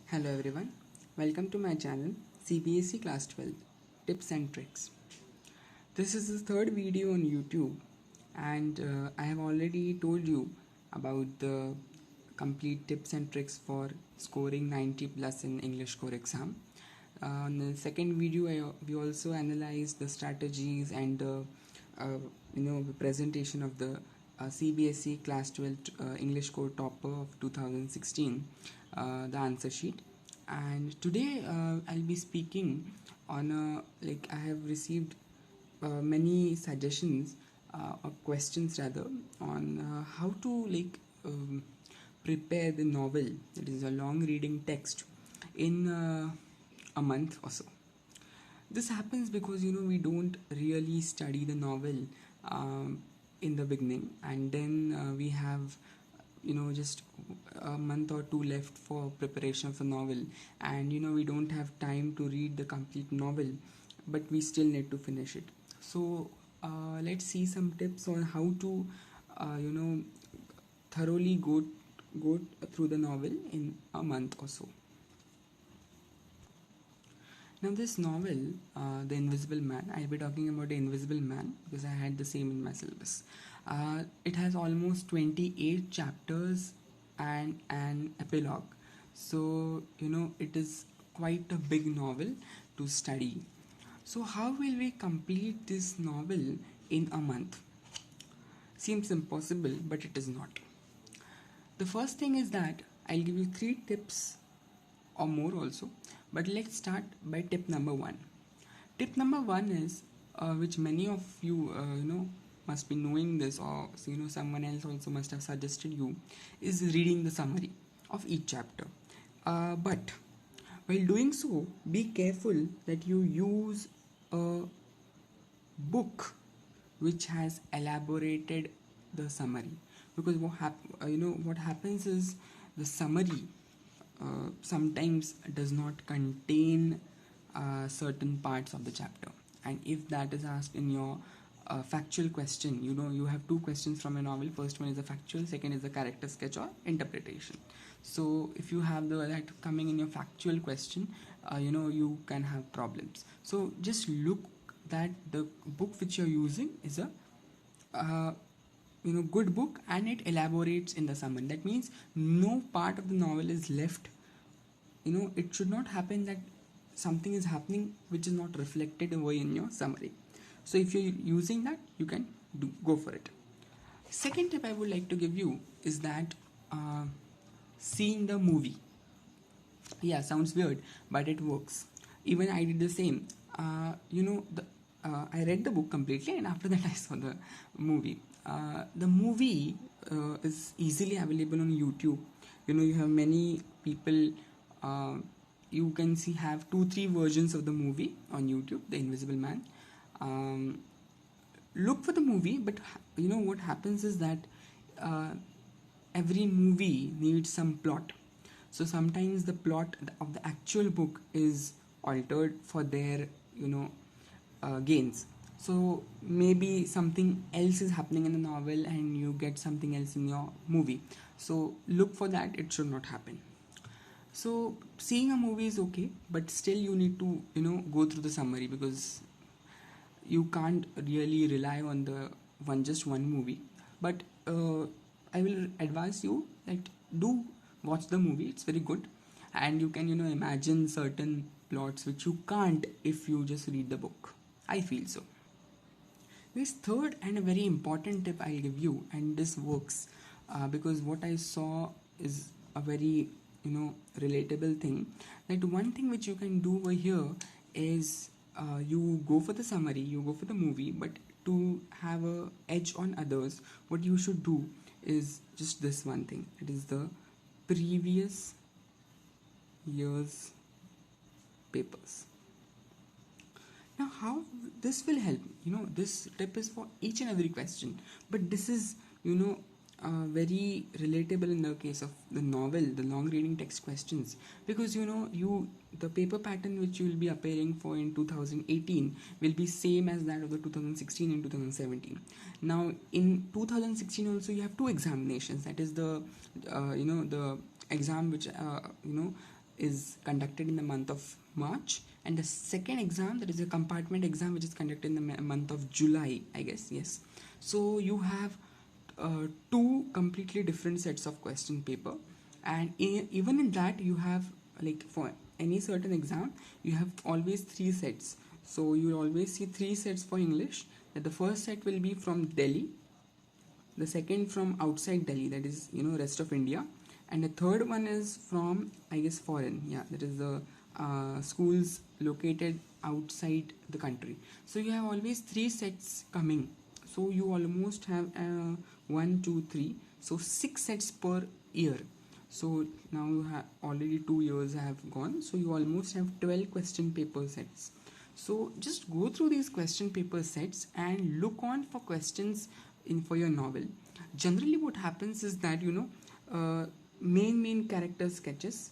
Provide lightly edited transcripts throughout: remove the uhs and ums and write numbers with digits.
Hello everyone, welcome to my channel CBSE Class 12 Tips and Tricks. This is the third video on YouTube and I have already told you about the complete tips and tricks for scoring 90 plus in English core exam. On the second video we also analyzed the strategies and uh, the presentation of the CBSE Class 12 English core topper of 2016, the answer sheet. And today I'll be speaking on I have received many suggestions or questions rather on how to prepare the novel, that is a long reading text, in a month or so. This happens because we don't really study the novel in the beginning, and then we have just a month or two left for preparation of the novel, and we don't have time to read the complete novel, but we still need to finish it. So let's see some tips on how to thoroughly go through the novel in a month or so. Now this novel, The Invisible Man, I'll be talking about The Invisible Man because I had the same in my syllabus. It has almost 28 chapters and an epilogue. So, it is quite a big novel to study. So how will we complete this novel in a month? Seems impossible, but it is not. The first thing is that I'll give you 3 tips or more also, but let's start by tip number 1. Tip number 1 is which many of you must be knowing this, or someone else also must have suggested you, is reading the summary of each chapter. But while doing so, be careful that you use a book which has elaborated the summary, because what happens is the summary sometimes does not contain certain parts of the chapter, and if that is asked in your factual question, you have 2 questions from a novel. First one is a factual, second is a character sketch or interpretation. So if you have that coming in your factual question, you can have problems. So just look that the book which you're using is a good book, and it elaborates in the summary. That means no part of the novel is left. It should not happen that something is happening which is not reflected over in your summary. So if you're using that, you can go for it. Second tip I would like to give you is that seeing the movie. Yeah, sounds weird, but it works. Even I did the same. I read the book completely, and after that I saw the movie. The movie is easily available on YouTube. You have many people. You can see have 2-3 versions of the movie on YouTube, The Invisible Man. Look for the movie, but what happens is that every movie needs some plot. So sometimes the plot of the actual book is altered for their gains. So maybe something else is happening in the novel and you get something else in your movie. So look for that. It should not happen. So seeing a movie is okay, but still you need to go through the summary, because you can't really rely on the just one movie. But I will advise you that do watch the movie. It's very good, and you can imagine certain plots which you can't if you just read the book. I feel so. This third and a very important tip I'll give you, and this works because what I saw is a very relatable thing. That one thing which you can do over here is you go for the summary, you go for the movie, but to have a edge on others, what you should do is just this one thing. It is the previous year's papers. Now how this will help, this tip is for each and every question, but this is very relatable in the case of the novel, the long reading text questions, because the paper pattern which you will be appearing for in 2018 will be same as that of the 2016 and 2017. Now in 2016 also you have 2 examinations, that is the the exam which is conducted in the month of March, and the second exam, that is a compartment exam, which is conducted in the month of July, I guess. Yes. So you have two completely different sets of question paper, and even in that you have, like, for any certain exam you have always three sets. So you will always see three sets for English. That the first set will be from Delhi, the second from outside Delhi, that is, rest of India, and the third one is from, I guess, foreign, yeah, that is the schools located outside the country. So you have always three sets coming. So you almost have 1, 2, 3, so 6 sets per year. So now you have already 2 years have gone, so you almost have 12 question paper sets. So just go through these question paper sets and look on for questions in for your novel. Generally what happens is that, main character sketches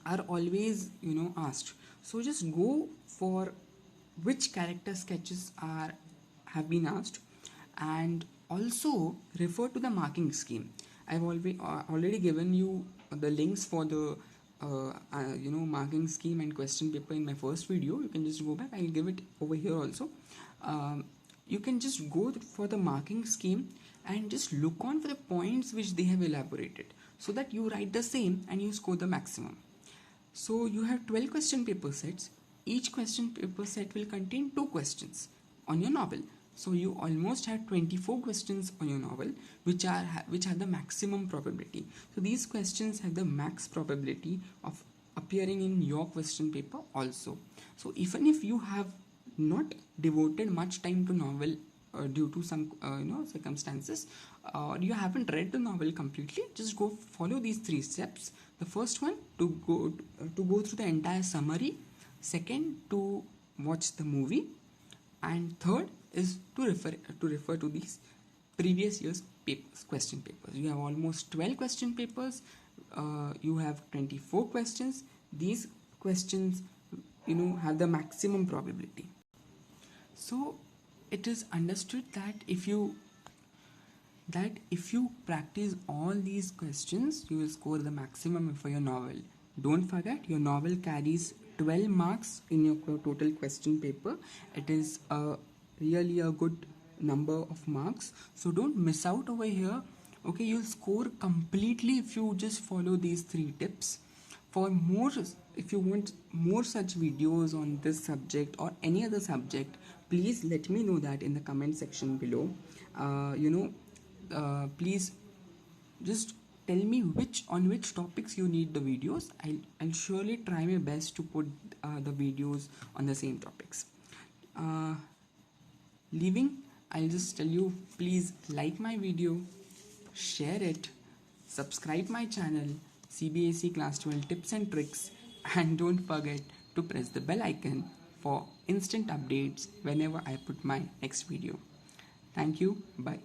are always, asked. So just go for which character sketches are have been asked, and also refer to the marking scheme. I've already given you the links for the marking scheme and question paper in my first video. You can just go back, I'll give it over here also. You can just go for the marking scheme and just look on for the points which they have elaborated, so that you write the same and you score the maximum. So you have 12 question paper sets. Each question paper set will contain 2 questions on your novel. So you almost have 24 questions on your novel, which have the maximum probability. So these questions have the max probability of appearing in your question paper also. So even if you have not devoted much time to novel due to some circumstances, or you haven't read the novel completely, just go follow these 3 steps. The first one, to go through the entire summary. Second, to watch the movie, and third is to refer to these previous year's question papers. You have almost 12 question papers. You have 24 questions. These questions have the maximum probability. So it is understood that if you practice all these questions, you will score the maximum for your novel. Don't forget, your novel carries 12 marks in your total question paper. It is really a good number of marks, so don't miss out over here. Okay, you'll score completely if you just follow these 3 tips. For more, if you want more such videos on this subject or any other subject, please let me know that in the comment section below. Please just tell me which topics you need the videos. I'll surely try my best to put the videos on the same topics. Leaving, I'll just tell you, please like my video, share it, subscribe my channel, CBSE Class 12 Tips and Tricks, and don't forget to press the bell icon for instant updates whenever I put my next video. Thank you. Bye.